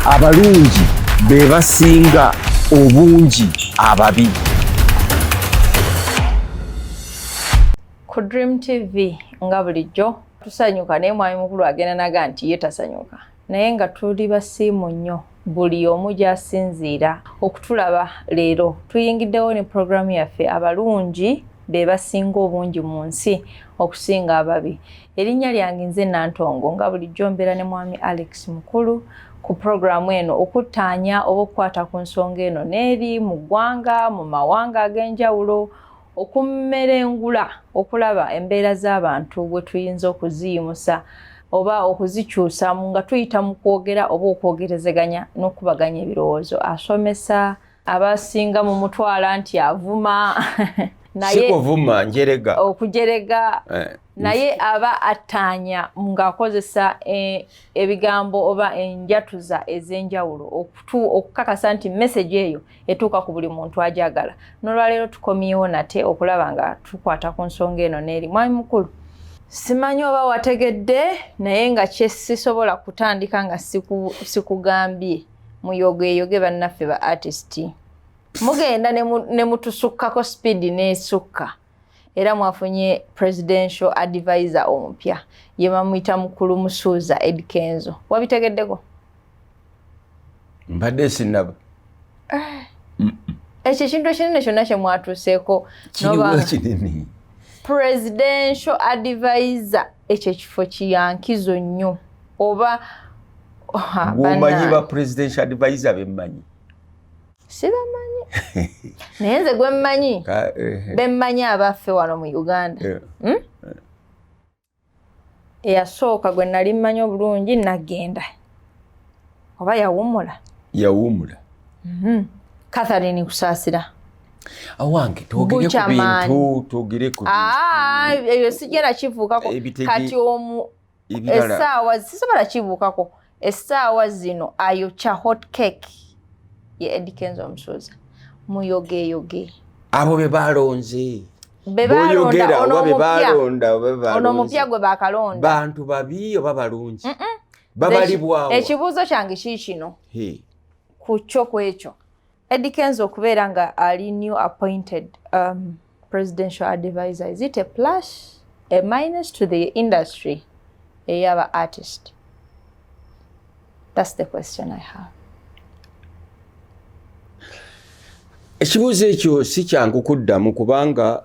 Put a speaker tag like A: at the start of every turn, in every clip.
A: abalungi be basinga obungi ababi.
B: Ku Dream TV nga bulijjo tusanyuka naye mwami mukulu agenda naga nti ye tasanyuka, naye nga tuli basiimu nnyo buli omu gy'asinziira okutulaba. Leero tuyingiddewo ne programu yaffe abalungi be basinga obungi mu nsi okusinga ababi. Erinnya lyange nze Nantongo, nga bulijjo mbeera ne mwami Alex Mukulu ku programu eno okuttaanya oba okukwata ku nsonga eno n'eri mu ggwanga, mu mawanga ag'enjawulo, okummerengula okulaba embeera z'abantu bwe tuyinza okuziyimusa oba okuzikyusa nga tuyita mu kwogera oba okwogerezeganya n'okubaganya ebirowoozo. Asomesa, abasinga mu mutwala nti avuma naye
A: sikuvuma njerega
B: okujerega naye aba attaanya ng'akozesa ebigambo oba enjatuza ez'enjawulo okukakasa nti message eyo etuuka ku buli muntu ajagala. N'olwaleero tukomyewo nate okulaba nga tukwata ku nsonga eno n'eri. Mwami mukulu, simanyi oba wategedde naye nga kye sisobola kutandika nga sikugambye muyogeeyoge bannaffe ba artisti. Mugenda ne mutusukkako speed n'esukka era mwafunye presidential advisor omupya ye bamuyita Mukulu Musuuza Eddy Kenzo. Wabitegeddeko?
A: Mbadde sinaba.
B: Ekyo ekintu ekinene kyonna kye mwatuuseeko
A: kinene.
B: Presidential advisor, ekyo ekifo kiyankizo nnyo oba
A: gwomanyi ba presidential advisor bemmanyi?
B: Sibamanyi. Naye nze gwe mmanyi bemmanyi abaffe wano mu Uganda. Eyasooka gwe nali mmanyi obulungi nagenda oba yawummula. Catherine Kusaasira.
A: Awange twogere ku bintu twogere ku bintu.
B: Eyo sigera kivuukako kati essaawa sisobola kivuukako. Essaawa zino ayokya hot cake ye Eddy Kenzo Musuuza. Muyogeeyoge
A: abo be balonze
B: boyogera
A: oba be balonda oba balonze
B: ono mupya gwe bakalonda
A: bantu babi oba balungi babalibwawo.
B: Ekibuuzo kyange kino ku kyo kwekyo Eddy Kenzo okubeera nga ali new appointed presidential advisor, is it a plus, a minus to the industry ey'aba artist? That's the question I have.
A: Ekibuuzo ekyo si kyangu kuddamu kubanga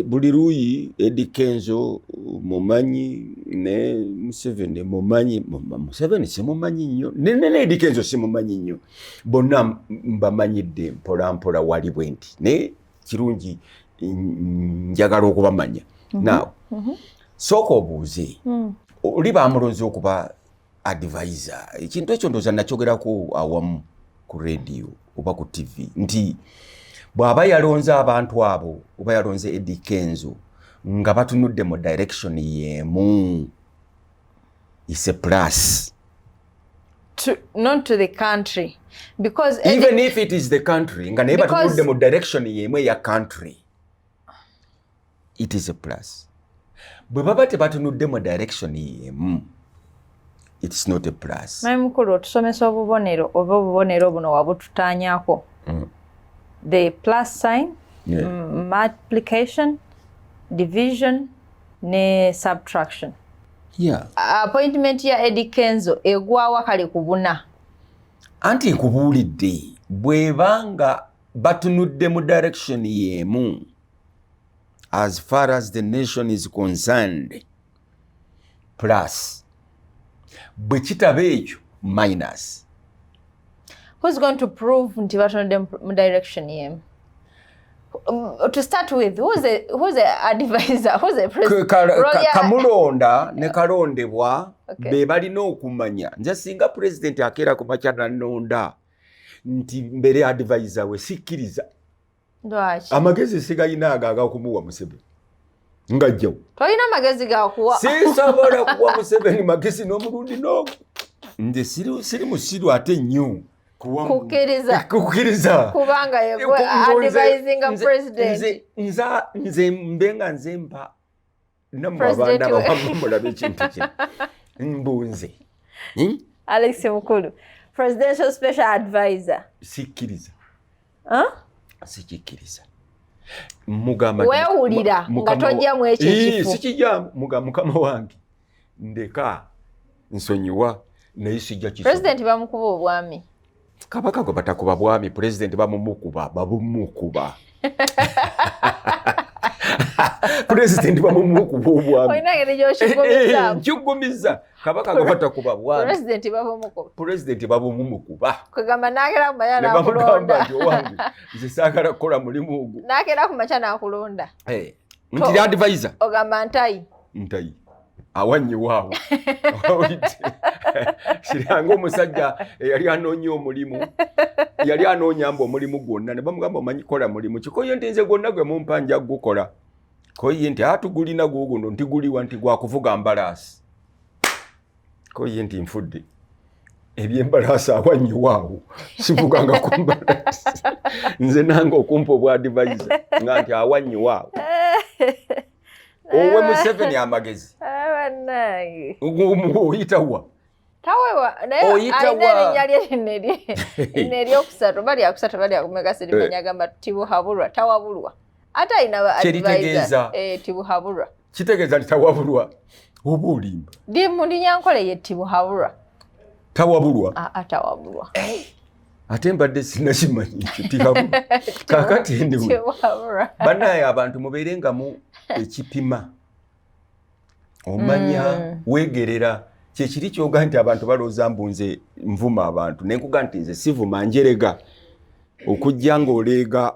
A: buli luuyi Eddy Kenzo mumanyi ne Museveni mumanyi. Museveni simumanyi nnyo ne Eddy Kenzo simumanyi nnyo, bonna mbamanyidde mpola mpola wali bwe nti naye kirungi njagala okubamanya. Now sooka obuuze oli bamulonze okuba advisor. Ekintu ekyo ndowooza nakyogerako awamu ku radio oba ku TV nti bw'aba yalonze abantu abo oba yalonze Eddy Kenzo nga batunudde mu direction y'emu, it's a plus.
B: Not to the country, because
A: even if it is the country nga naye batunudde mu direction y'emu eya country, it is a plus. Bwe baba tebatunudde mu direction y'emu, it's not a plus.
B: Mwami mukulu, otusomesa obubonero oba obubonero buno wabututaanyako. The plus sign, multiplication, division ne subtraction. Appointment ya Eddy Kenzo egwawa kale kubuna.
A: Anti nkubuulidde bwebanga batunudde mu direction y'emu, as far as the nation is concerned, plus. Bwe kitaba ekyo minus.
B: Who's going to prove nti batunudde mu direction y'emu? To start with, who's the advisor? Who's the president?
A: Kamulonda ne kalondebwa be balina okumanya. Nze singa president akeera ku makya nanonda nti mbere advisor we sikkiriza.
B: Lwaki?
A: Amagezi sigayina agaga okumuwa Museveni. Ngajjawo.
B: Tolina magezi ga kuwa.
A: Sisobola kuwa Museveni magezi n'omulundi n'ogu. Nze siri musiru ate nnyo.
B: Kukiriza. Kubanga yegwe advising a president.
A: Nze mbenga nzemba. Namwe abanda bamulabe ekintu kye. Mbunze.
B: Alex Mukulu. presidential special advisor.
A: Sikkiriza. Sikkiriza.
B: Mugamba weewulira nga tojjamu ekyo ekifo.
A: Sikijjamu mukama wange ndeka nsonyiwa naye sijja kiso.
B: President bamukuba obwami.
A: Kabaka gwe batakuba bwami, president bamumukuba babumukuba. President bamumukuba obwami.
B: Oyina ngeri gy'okigumiza.
A: Nkyugumiza. Kabaka gwe batakuba bwami.
B: President babumukuba.
A: President babumukuba.
B: Kwegamba naagera ku makya n'akulonda.
A: Nze saagala kukola mulimu ogwo.
B: Naagera ku makya n'akulonda.
A: Nti advisor.
B: Ogamba ntayi.
A: Ntayi. Awanyi waawo. Kiranga omusajja yali anoonya omulimu. Yali anoonya mbu omulimu gwonna ne bamugamba omanyi kola mulimu. Kikoye nti nze gwonna gwe mumpanja gukola. Koye nti atugulina guguno nti guliwa nti gwa kuvuga mbalaasi. Koye nti nfudde. Ebyembalaasi awanyi waawo. Sivuganga ku mbalaasi. Nze nange okumpa obwa advisor nga nti awanyi waawo. Owe Museveni amagezi.
B: Abanange.
A: Oyitawa.
B: Tawewa naye ayina eryokusatu bali akusatu bali akumeka sirimanya gamba tibuhabulwa tawabulwa. Ate ayina ba advisor tibuhabulwa.
A: Kitegeeza nti tawabulwa. Obulimba.
B: Ndi mundi nyankole ye tibuhabulwa.
A: Tawabulwa.
B: Tawabulwa.
A: Ate mbadde sinnakimanyi ekyo tihabulwa. Kaakati ndiwe. Bannaye abantu mubeerenga mu ekipima. Omanya weegerera. Kyekiri kyoga nti abantu balooza mbu nze nvuma abantu. Nenkuga nti nze sivuma njerega. Okujja ng'oleega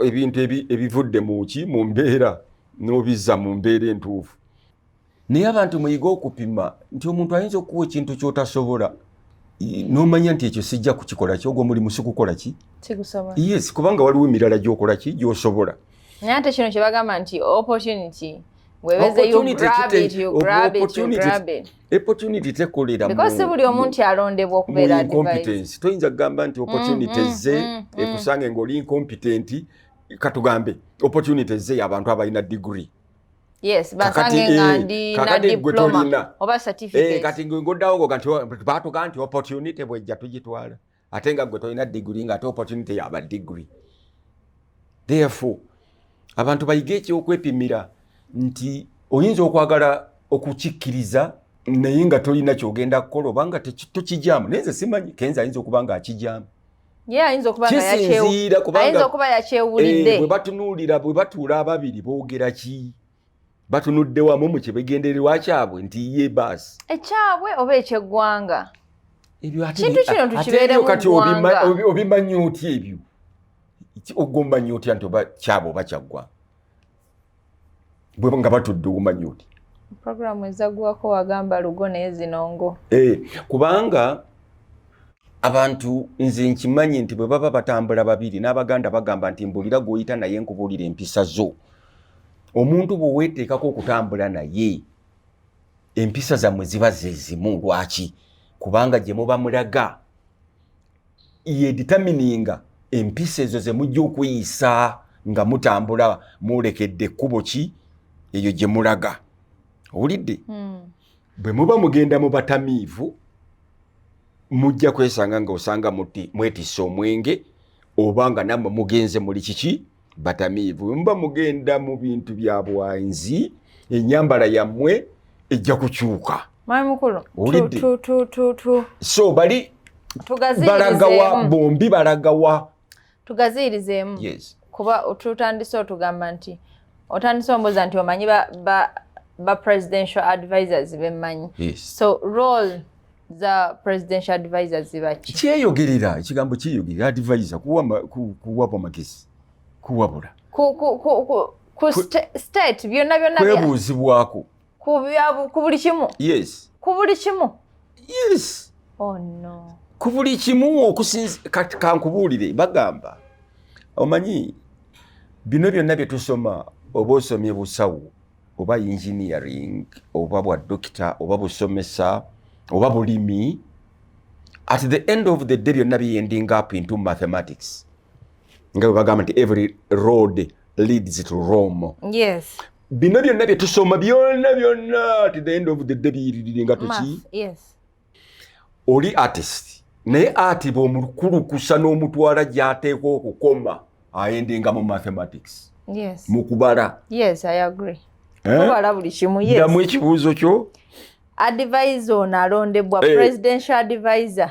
A: ebintu ebivudde mu mbeera n'obizza mu mbeera entuufu. Naye abantu muyiga okupima nti omuntu ayinza okuwa ekintu ky'otasobola. N'omanya nti ekyo sijja kukikola ki, ogwo mulimu sikukola ki?
B: Sikusobola.
A: Yes, kubanga waliwo emirala gy'okola ki gy'osobola.
B: Naye ate kino kye bagamba nti opportunity. Webeze you grab it.
A: Opportunity tekolera mu.
B: Because buli omuntu alondebwa okubeera
A: advisor. Toyinza kugamba nti opportunity ze ekusange ng'oli incompetent katugambe opportunity ze abantu abalina degree.
B: Yes, basange ngandi na diploma oba certificate.
A: Kati ngodawo kanti batuga nti opportunity bwejja tugitwala. Ate nga gwe tolina degree nga ate opportunity yaba degree. Therefore, abantu bayige ekyokwepimira nti oyinza okwagala okukikkiriza naye nga tolina kyogenda kukola obanga tukijjamu. Nenze simanyi Kenza ayinza okuba nga akijjamu.
B: Ayinza okuba yakyewulidde.
A: Bwe batunuulira bwe batuula ababiri boogera ki? Batunudde wamu mu kibegendererwa kyabwe nti ye baasi.
B: Ekyabwe oba ekyeggwanga.
A: Kintu
B: kino tukibeere mu ggwanga.
A: Obimanyi otya ebyo? Ogommanyi otya nti oba kyabo oba kyaggwa? Bwe nga batudde omanyi oti.
B: Programu ezaggwako wagamba lugo naye zinongo.
A: Kubanga abantu nze nkimanyi nti bwe baba batambula babiri n'Abaganda bagamba nti mbulira gw'oyita naye nkubuulira empisa zo. Omuntu bwe weeteekako okutambula naye empisa zammwe ziba ze zimu. Lwaki? Kubanga gye muba mulaga ye determininga empisa ezo ze mujja okuyisa nga mutambula mulekedde ekkubo ki eyo gye mulaga. Owulidde? Bwe muba mugenda mu batamiivu mujja kwesanga nga osanga mwetisse omwenge oba nga nammwe mugenze muli kiki batamiivu. Muba mugenda mu bintu bya bwanzi ennyambala yammwe ejja kukyuka.
B: Mwami mukulu.
A: So bali balagawa bombi balagawa.
B: Tugaziirizeemu.
A: Yes.
B: Kuba tutandise otugamba nti otandise omboza nti omanyi ba presidential advisors bemmanyi.
A: Yes.
B: So role za presidential advisors zibaki.
A: Kyeyogerera ekigambo kyeyogerera advisor kuwapa magezi. Kuwabula.
B: Ku state byonna
A: kwebuuzibwako.
B: Ku buli kimu.
A: Yes.
B: Ku buli kimu.
A: Yes.
B: Oh no.
A: Ku buli kimu okusinza kankubuulire bagamba. Omanyi bino byonna bye tusoma oba osomye busawo oba engineering oba bwa doctor oba busomesa oba bulimi, at the end of the day byonna ending up into mathematics. Nga bagamba nti every road leads to Rome.
B: Yes.
A: Bino byonna bye tusoma byonna at the end of the day biyiririra nga tuki.
B: Yes.
A: Oli artist naye ati bw'omukulukusa n'omutwala gy'ateekwa okukoma ayendinga mu mathematics.
B: Yes.
A: Mu kubala.
B: Yes, I agree. Kubala buli kimu, yes.
A: Ndamu ekibuuzo kyo.
B: Advisor ono alondebwa presidential advisor.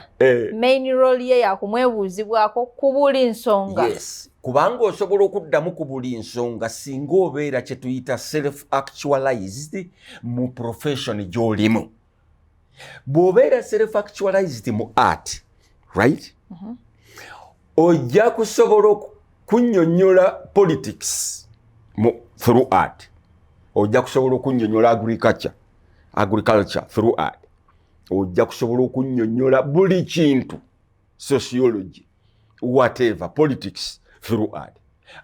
B: Main role ye yakumwebuuzibwako ku buli nsonga.
A: Yes. Kubanga osobola okuddamu ku buli nsonga singa obeera kye tuyita self-actualized mu profession gy'olimu. Bw'obeera self-actualized mu art, right? Ojja kusobola kunnyonnyola politics through art. Ojja kusobola okunnyonnyola agriculture through art. Ojja kusobola okunnyonnyola buli kintu, sociology, whatever, politics through art.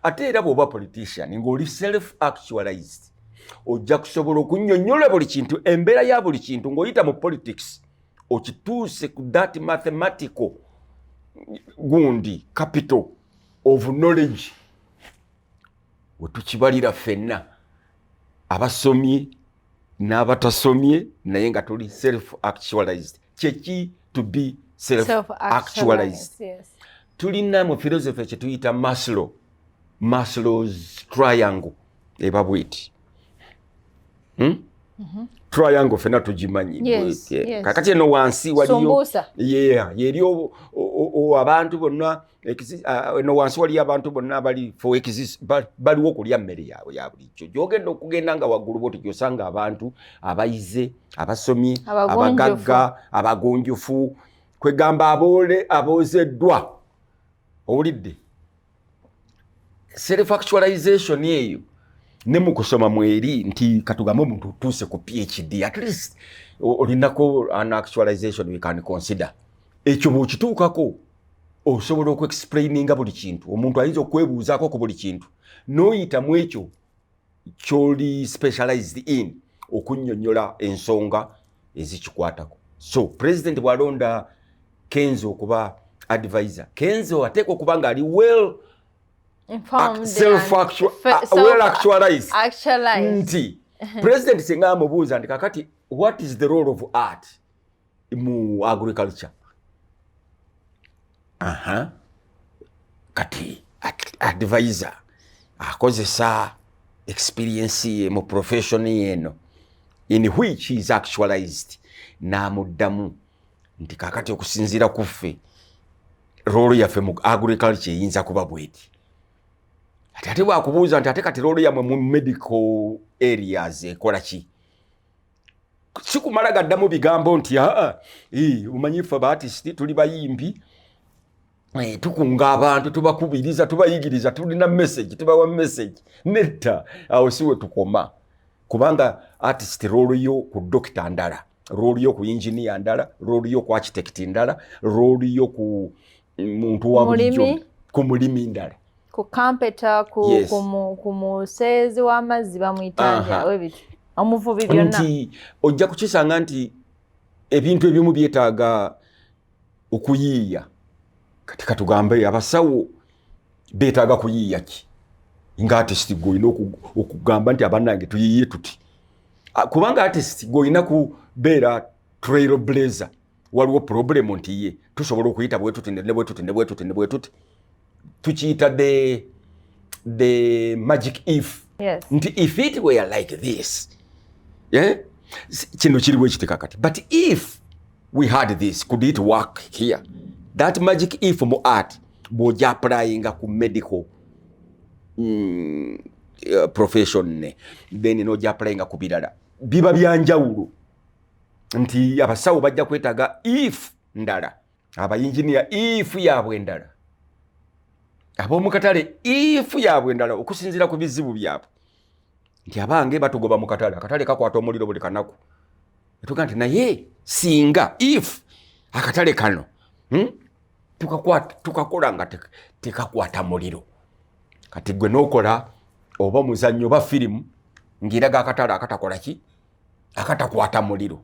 A: Ate era bw'oba politician ng'oli self-actualized, ojja kusobola okunnyonnyola buli kintu, embeera ya buli kintu ng'oyita mu politics okituuse ku that mathematical gundi capital of knowledge. Wetukibalira ffenna abasomye n'abatasomye naye nga tuli self-actualized. Kyeki to be self-actualized.
B: Yes.
A: Tulina mu philosophy kye tuyita Maslow's triangle eba bweti. Triangle fena tugimanyi.
B: Yes.
A: Kakati eno wansi waliyo
B: Sumbusa.
A: yeriyo abantu bonna eno wansi waliyo abantu bonna bali for exist baliwo okulya mmere yaabwe ya bulijjo. Gyogenda okugenda nga waggulu bwoti gyosanga abantu abayize, abasomye, abagagga, abagonjofu, kwegamba aboozeddwa. Owulidde? Self-actualization eyo ne mu kusoma mweri nti katugambe omuntu tuuse ku PhD, at least olinako an actualization we can consider. Ekyo bw'okituukako osobola okweexplaininga buli kintu. Omuntu ayinza okwebuuzaako ku buli kintu n'oyitamu ekyo ky'oli specialized in okunnyonnyola ensonga ezikikwatako. So president bw'alonda Kenzo okuba advisor, Kenzo ateekwa okuba nga ali well actualized. Nti president singa amubuuza nti kakati what is the role of art mu agriculture? Kati advisor akozesa experience ye mu profession yeno in which he is actualized, n'amuddamu nti kakati okusinziira kuffe role yaffe mu agriculture eyinza kuba bweti. Ate bwakubuuza nti ate kati role yammwe mu medical areas ekola ki? Sikumala gaddamu bigambo nti umanyifu abaartist tuli bayimbi, tukunga abantu, tubakubiriza, tubayigiriza, tulina message, tubawa message. Netta awo siwe tukoma. Kubanga artist role yo ku doctor ndala, role yo ku engineer ndala, role yo ku architect ndala, role yo ku muntu wa bulijjo, ku mulimi ndala.
B: Ku kampeta, ku musezi w'amazzi bamuyitanja webitu. Omuvubi byonna.
A: Nti ojja kukisanga nti ebintu ebimu byetaaga okuyiiya. Kati katugambe abasawo beetaaga kuyiiya ki? Nga artist goyina okugamba nti abannange tuyiiye tuti. Kubanga artist goyina kubeera trailblazer. Waliwo problem nti ye tusobola okuyita bwetuti ne bwetuti. Tukiyita the magic if.
B: Yes.
A: Nti if it were like this, kino kiriwo ekitekakati. But if we had this, could it work here? That magic if mu art bw'ojja applyinga ku medical profession ne, then n'ojja applyinga ku birala, biba byanjawulo. Nti abasawo bajja kwetaaga if ndala, abayinjiniya if yaabwe ndala, ab'omukatale if yaabwe ndala, okusinziira ku bizibu byabwe. Nti abange batugoba mu katale, akatale kakwata omuliro buli kanaku. Etuga nti naye singa if akatale kano tukakola nga tekakwata muliro, kati gwe n'okola oba muzannyo oba firimu ng'eraga akatale akatakola ki? Akatakwata muliro.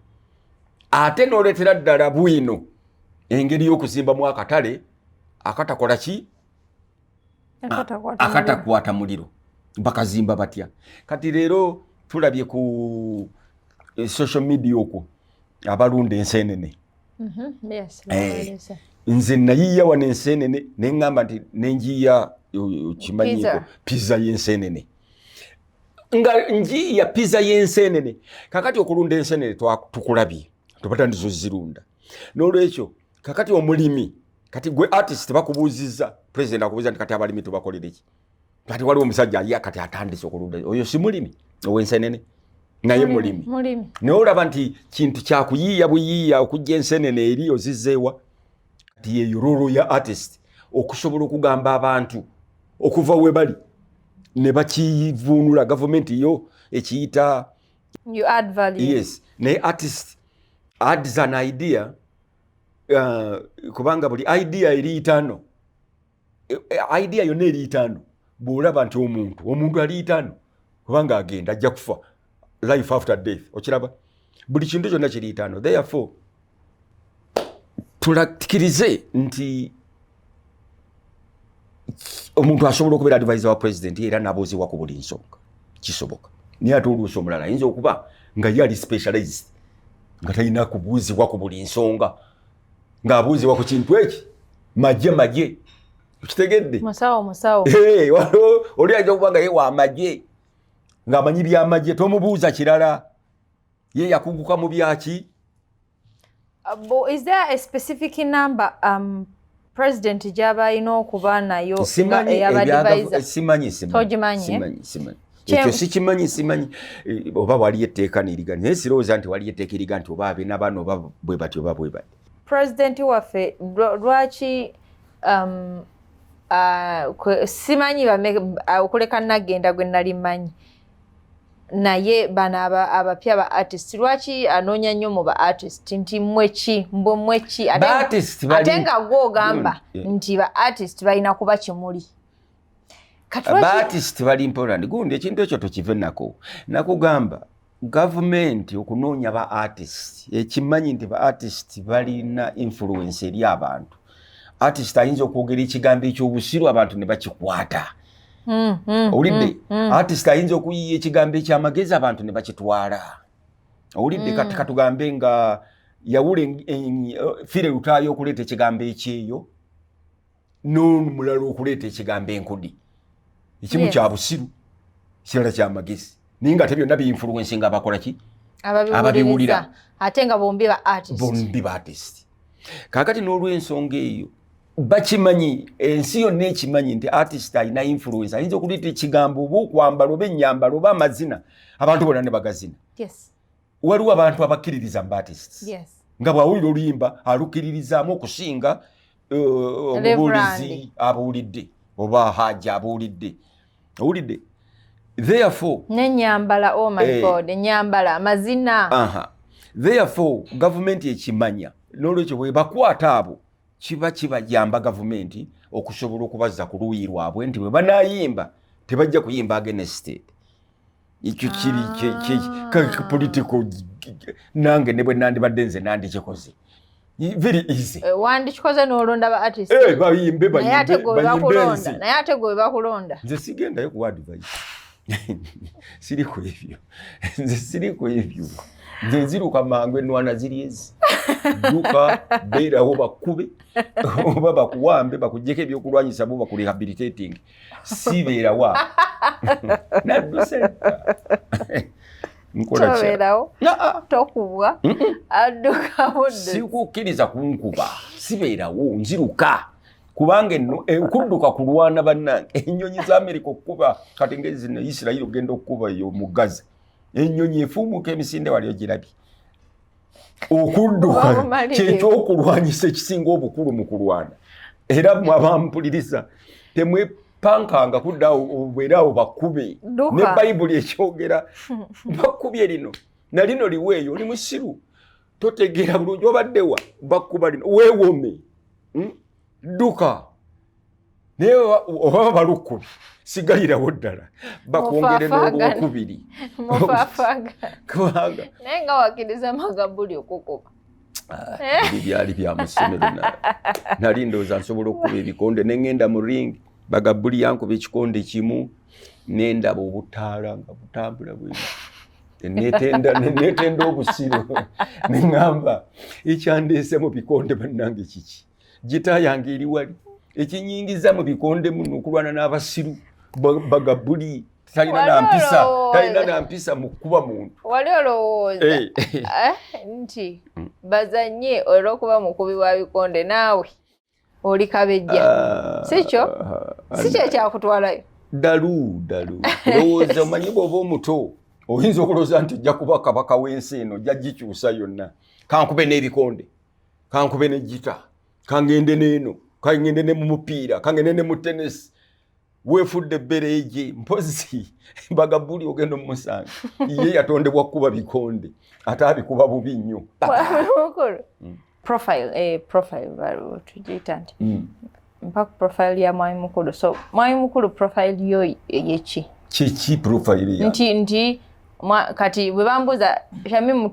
A: Ate n'oleetera ddala bwino engeri y'okuzimbamu akatale akatakola ki? Akatakwata muliro. Bakazimba batya. Kati leero tulabye ku social media okwo abalunda enseenene.
B: Yes.
A: nze nayiya wana ensenene neŋŋamba nti nenjiya kimanyiko pizza y'ensenene nga njiya pizza y'ensenene kakati okulunda ensenene tukulabye tubatandizo zirunda n'olwekyo kakati omulimi kati gwe artist bakubuuzizza president akubuuza nti kati abalimi tubakolere ki kati waliwo omusajja aliya kati atandise okulunda oyo si mulimi ow'ensenene naye mulimi naye olaba nti kintu kyakuyiiya buyiiya okujja ensenene eri ozizzeewa kati yeyo rolo ya artist okusobola okugamba abantu okuva we bali ne bakivuunula gavumenti yo ekiyita
B: you add value.
A: Yes, naye artist adds an idea kubanga buli idea eri itaano idea yonna eri itaano bw'olaba nti omuntu ali itaano kubanga agenda ajja kufa life after death okiraba buli kintu kyonna kiri itaano therefore tulakirize nti omuntu asobola okubeera advisor wa president era nabuuzibwa ku buli nsonga kisoboka naye ate oluusi omulala ayinza okuba nga ye ali specialized nga talina kubuuzibwa ku buli nsonga ng'abuuzibwa ku kintu eki magye kitegedde
B: musawo
A: oli ajja okuba nga ye wa magye ng'amanyi byamagye tomubuuza kirala ye yakuguka mu byaki.
B: Is there a specific number president gy'aba alina okuba nayo
A: simanyi ekyo sikimanyi oba wali etteeka n'erigani naye sirowooza nti wali etteeka eriga nti oba abe n'abaana oba bwe bati oba bwe bati
B: president waffe lwaki simanyi okuleka nagenda gwe nali manyi naye bano abapya ba artist lwaki anoonya nnyo mu ba artist nti mweki ate nga gw'ogamba nti ba artist balina kuba kimuli
A: ba artist bali important gundi ekintu ekyo tokivennako nakugamba gavumenti okunoonya ba artist ekimanyi nti ba artist balina influence eri abantu artist ayinza okwogera ekigambo ekyobusiru abantu ne bakikwata owulidde artist ayinza okuyiiya ekigambo ekyamagezi abantu ne bakitwala owulidde kati katugambe nga yawule fire lutaayo okuleeta ekigambo ekyeyo n'omulala okuleeta ekigambo enkudi ekimu kya busiru kirala kyamagezi naye nga ate byonna bi-influence nga bakola ki ababiwulira
B: ate nga bombi ba
A: artist kaakati n'olw'ensonga eyo bakimanyi ensi yonna ekimanyi nti artist alina influence ayinza okuleeta ekigambo oba okwambala oba ennyambala oba amazina abantu bonna ne bagazina waliwo abantu abakkiririza mu artists nga bw'awulira oluyimba alukkiririzaamu okusinga omubuulizi abuulidde oba hajja abuulidde owulidde therefore
B: n'ennyambala oh my god ennyambala amazina
A: therefore gavumenti ekimanya n'olwekyo bwe bakwata abo kiba kibajamba gavumenti okusobola okubazza ku luuyi lwabwe nti bwe banaayimba tebajja kuyimba against ekyo kiri political nange ne bwe nandibadde nze nandikikoze very easy
B: wandikikoze n'olonda ba artist
A: bayimbe
B: naye ate gwe bakulonda
A: nze sigendayo ku advice siri ku ebyo nze siri ku ebyo nze nziruka mangu enwana ziri ezi duka beerawo bakube oba bakuwambe bakuggyeko ebyokulwanyisa bo bakurehabilitating sibeerawa nadduse
B: tobeerawo tokubwa adduka budde
A: sikukkiriza kunkuba sibeerawo nziruka kubanga kudduka kulwana bannange ennyonyi za Amerika okukuba kati ngezi ne Isirayiri ogenda okukuba eyo mu Gaza ennyonyi efuumuka emisinde wali ogirabye okudduka kyekyokulwanyisa ekisinga obukulu mu kulwana era mmwe abampuliriza temwepankanga kuddawo obeeraawo bakube ne bayibuli ekyogera bakubye lino na lino liweeyo oli musiru totegeera bulungi obaddewa bakuba lino weewome dduka naye oba balukkubi sigalirawo ddala bakwongere n'olwokubiri kubanga
B: naye nga wakkiriza Magabuli okukuba
A: byali bya musomero nali ndowooza nsobola okukuba ebikonde ne ŋŋenda mu ringi Magabuli yankuba ekikonde kimu n'endaba obutaala nga butambula bwe netenda obusiru ne ŋŋamba ekyandeese mu bikonde bannange kiki gita yange eri wali ekinyingiza mu bikonde muno okulwana n'abasiru bagabuli talina nampisa mu kuba muntu
B: wali olowooza nti bazanye olw'okuba mukubi wa bikonde naawe oli kabejja sikyo ekyakutwalayo
A: dalu olowooza omanyi bw'oba omuto oyinza okulowooza nti ojja kuba kabaka w'ensi eno ojja gikyusa yonna kankube n'ebikonde kankube ne gita kangende n'eno kangende ne mu mupiira kangende ne mu tennis weefudde ebbereege mpozi bagabuli ogenda omumusanga ye yatondebwa kuba bikonde ate abikuba bubi nnyo
B: profile tugiyita nti mpaka profile ya mwami mukulu so mwami mukulu profile yo yeki
A: kiki profile ya
B: nti kati bwe bambuza Shamimu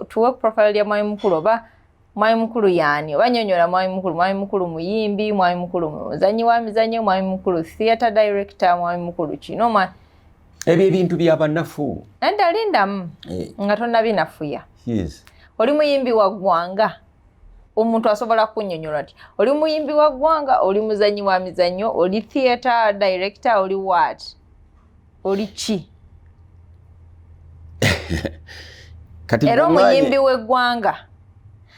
B: tuwe profile ya mwami mukulu oba mwami mukulu yani oba nyonyola mwami mukulu muyimbi mwami mukulu muzanyi wa mizanyo mwami mukulu theatre director mwami mukulu kino
A: ebyo ebintu by'abanafu
B: lindamu nga tonnabinafuya
A: yes
B: oli muyimbi wa ggwanga omuntu asobola kunnyonnyola ati oli muyimbi wa ggwanga oli muzanyi wa mizanyo oli theatre director oli what oli ki era omuyimbi w'eggwanga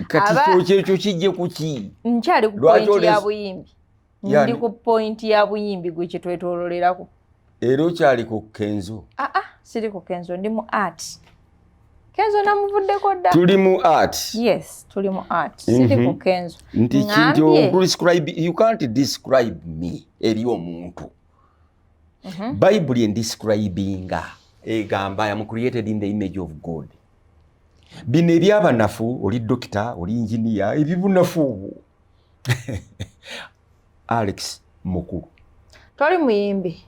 A: kati ekyo kijje kuki
B: nkyali ku point ya buyimbi ndi ku point ya buyimbi gwe kyetwetoololerako
A: era okyali ku kenzo
B: siri ku kenzo ndi mu art kenzo namuvuddeko dda
A: tuli mu art
B: yes tuli mu art siri ku kenzo
A: nti you can't describe me eri omuntu Bible describinga egamba I am created in the image of God bino ebyabanafu oli dokita oli engineer ebibunafu Alex Mukulu
B: toli muyimbi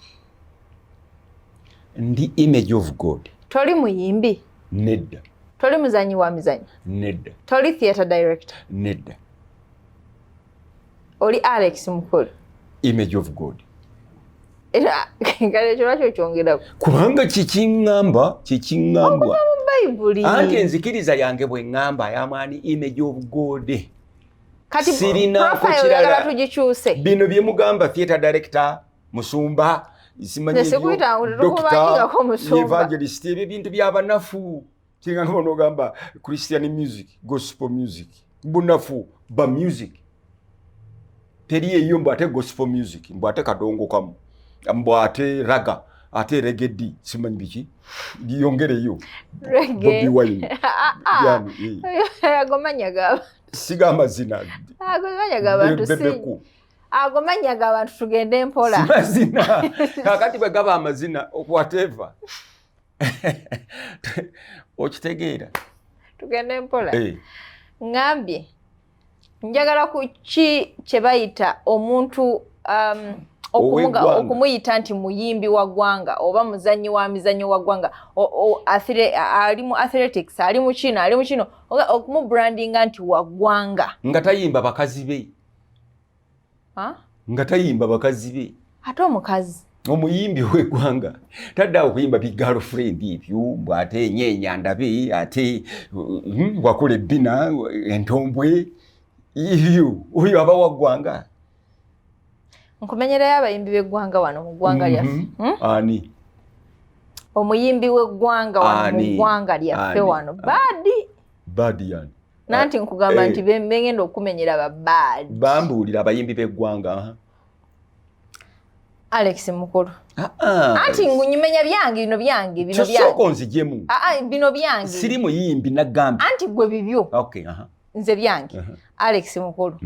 A: ndi image of God
B: toli muyimbi
A: nedda
B: toli muzanyi wa mizanyo
A: nedda
B: toli theatre director
A: nedda
B: oli Alex Mukulu
A: image of God
B: era kale kyolwakyo kyongerako
A: kubanga kikiŋŋamba
B: Bible
A: anti nzikiriza yange bwe ŋŋamba yamwani image of God
B: kati
A: sirina
B: profile tugikyuse
A: bino bye mugamba theatre director musumba simanyi doctor evangelist ebyo bintu by'abanafu kinga ng'onogamba Christian music gospel music bunafu ba music teri eyo mbu ate gospel music mbu ate kadongo kamu mbu ate raga ate reggae simanyi biki byongereyo
B: reggae
A: Bobi Wine yani
B: agomanya gaba
A: siga amazina
B: agomanya gaba abantu agomanya gaba abantu tugende mpola
A: amazina kakati bwe gaba amazina whatever okitegeera
B: tugende mpola ngambye njagala ku ki kye bayita omuntu okumuyita nti muyimbi wa ggwanga oba muzanyi wa mizanyo wa ggwanga ali mu athletics ali mu kino okumubrandinga nti wa ggwanga
A: nga tayimba bakazi be nga tayimba bakazi be
B: ate omukazi
A: omuyimbi w'eggwanga taddawo okuyimba bigirlfriend ebyo bw'ate enyeenya ndabe ate wakola ebbina entombwe oyo aba wa ggwanga
B: nkumenyerayo abayimbi b'eggwanga wano mu ggwanga lyaffe
A: ani
B: omuyimbi w'eggwanga wano mu ggwanga lyaffe wano
A: baadi yani
B: nanti nkugamba nti bengenda okumenyera babaadi
A: bambuulira abayimbi b'eggwanga
B: Alex Mukulu anti ngunyimenya byange bino
A: soko nzijemu
B: bino byange
A: siri muyimbi nagamba
B: anti gwe bibyo
A: okay
B: nze byange Alex Mukulu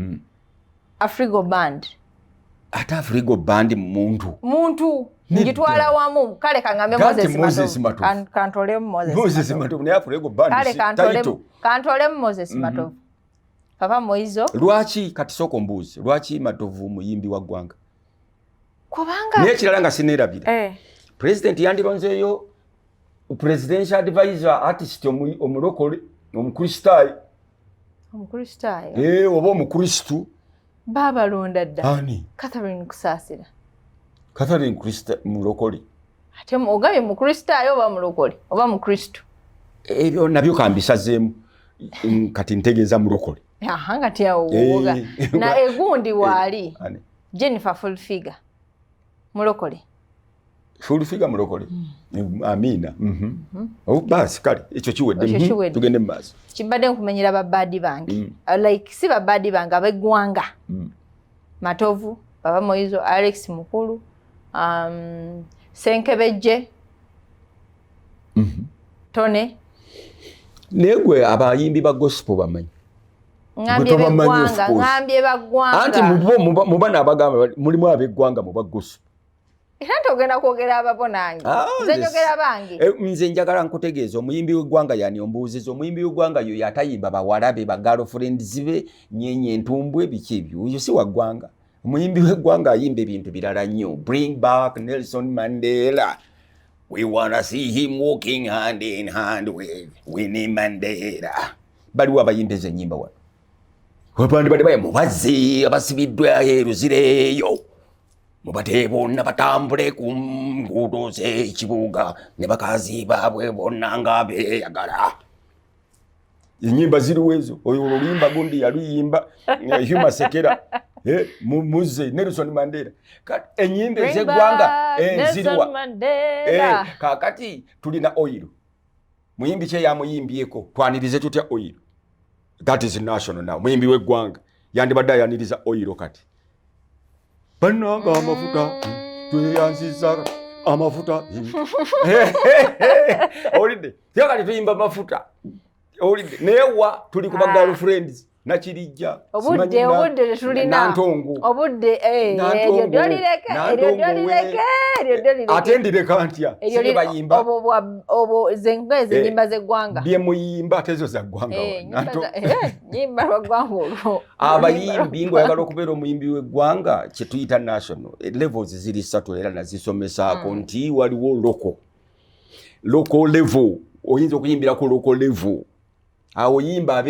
B: Afrigo Band
A: ata Afrigo Band muntu
B: ngitwala wamu kale kangambe Moses Matovu kantole
A: Moses Matovu ne Afrigo Band
B: kantole Moses Matovu papa Moizo
A: lwaki kati soko mbuzi lwaki Matovu muyimbi wa ggwanga
B: kubanga
A: nekirala nga sineerabira president yandironzeeyo presidential advisor artist omulokole omukristaayo oba omukristu
B: baabalonda dda
A: ani
B: Catherine Kusaasira
A: Catherine mulokole
B: ate ogabye mukristaayo oba mulokole oba mukristu
A: ebyo nabyo kambisazeemu kati ntegeeza mulokole
B: Nga tiyawoga na egundi wali Jennifer full figure mulokole
A: mulokole Amina basi kale ekyo kiwedde tugende maaso
B: kibadde nkumenyera babadi bange like si babadi bange abeggwanga Matovu Baba Moizo Alex Mukulu Senkebejje Tone
A: negwe abayimbi ba gospel bamanyi
B: ngambye baggwanga
A: anti mubana abagamba mulimu abeggwanga mu ba gospel
B: era togenda kwogera ababo nange nze njogera bange
A: nze njagala nkutegeeza omuyimbi w'eggwanga yani ombuuziza omuyimbi w'eggwanga yo yatayimba bawalabe ba girlfriends be nyenye entumbwe biki ebyo oyo si waggwanga omuyimbi w'eggwanga ayimba ebintu birala nnyo bring back Nelson Mandela we wanna see him walking hand in hand with Winnie Mandela baliwo abayimbeza ennyimba wano wabandi bali baye mubazi abasibiddwa eruzireeyo mubate bonna batambule ku nguudo z'ekibuga ne bakazi baabwe bonna nga beeyagala ennyimba ziriwo ezo oyo oluyimba gundi yaluyimba Huma Sekera muze Nelson Mandela ennyimba ez'eggwanga ziriwa kakati tulina oil muyimbi kye yamuyimbyeko twanirize tutya oil that is national now muyimbi w'eggwanga yandibadde ayaniriza oil kati bananga amafuta tweyanziza amafuta olidde kyakati tuyimba amafuta olidde newa tuli kuba girlfriends nakirijja
B: obudde tulina obudde eryo dolireke
A: atendireka ntya sibe bayimba
B: obo zengweze nyimba z'eggwanga
A: bye muyimba tezo za ggwanga
B: nyimba lw'eggwanga olwo
A: abayimbi ngoyagala okubeera omuyimbi w'eggwanga kye tuyita national levels ziri 3 era nazisomesaako nti waliwo local level oyinza okuyimbira ku local level awo yimba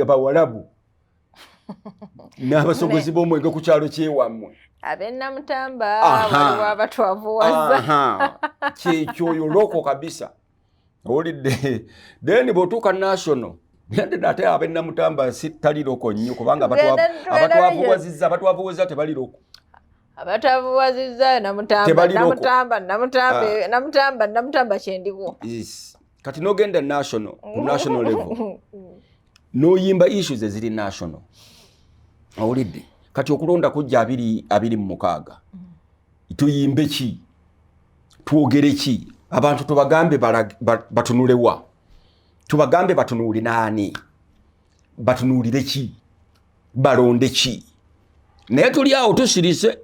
A: abawalabu n'abasogozi b'omwenge ku kyalo kyewammwe
B: ab'Ennamutamba waliwo abatwavuwaza
A: kyekyoyo loko kabisa olidde then bw'otuuka national ate ab'Ennamutamba tali loko nnyo kubanga abatwavuwazizza tebali loko
B: abatavuwazizza Namutamba kyendiwo
A: kati n'ogenda national ku national level n'oyimba issues eziri national awulidde kati okulonda kujja 26 tuyimbe ki twogere ki abantu tubagambe batunulewa tubagambe batunuuli naani batunuulire ki balonde ki naye tuli awo tusirise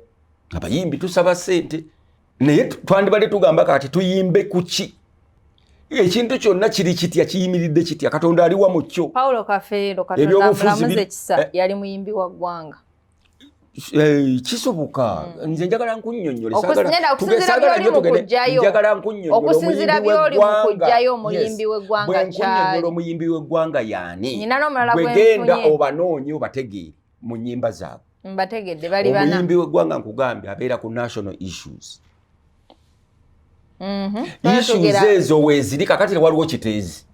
A: abayimbi tusaba ssente naye twandibadde tugamba kati tuyimbe ku ki ekintu kyonna kiri kitya kiyimiridde kitya Katonda aliwa mu kyo
B: Paulo Kafeero Katonda amulamuze kisa yali muyimbi wa ggwanga
A: kisoboka nze njagala nkunnyonnyole
B: okusinzira by'oli mu kujjayo omuyimbi w'eggwanga kyali
A: omuyimbi w'eggwanga yaani
B: nyina n'omulala
A: gwegenda obanoonye obategeere mu nnyimba zaabwe
B: mbategedde bali bana
A: omuyimbi w'eggwanga nkugambye abeera ku national issues issues ezo weeziri kakati waliwo kiteezi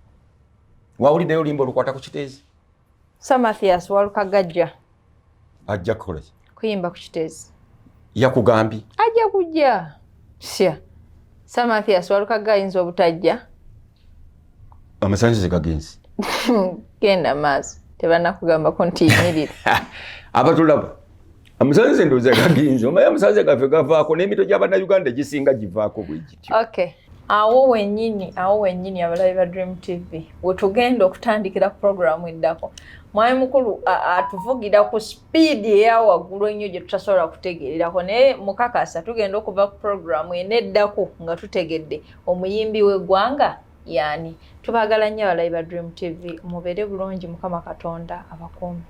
A: wawuliddeyo olimba olukwata ku kiteezi
B: Samathias Walukagajja
A: ajja kukola
B: kuyimba ku kiteezi
A: yakugambye
B: ajja kujja sya Samathias Walukagajja ayinza obutajja
A: amasanjize gagenzi
B: genda maaso tebanakugambako nti yimirira
A: abatulaba amasanjize ndowooza gagenzi omaye amasanjize gaffe gavaako n'emito gy'Abannayuganda gisinga givaako bwe gityo
B: okay awo wennyini abalabi ba Dream TV wetugenda okutandikira programu eddako mwami mukulu atuvugira ku speed eya waggulu ennyo gye tutasobola kutegeererako naye mukakasa tugenda okuva ku programu eneddako nga tutegedde omuyimbi w'eggwanga yani tubaagala nnyo abalabi ba Dream TV mubeere bulungi Mukama Katonda abakuume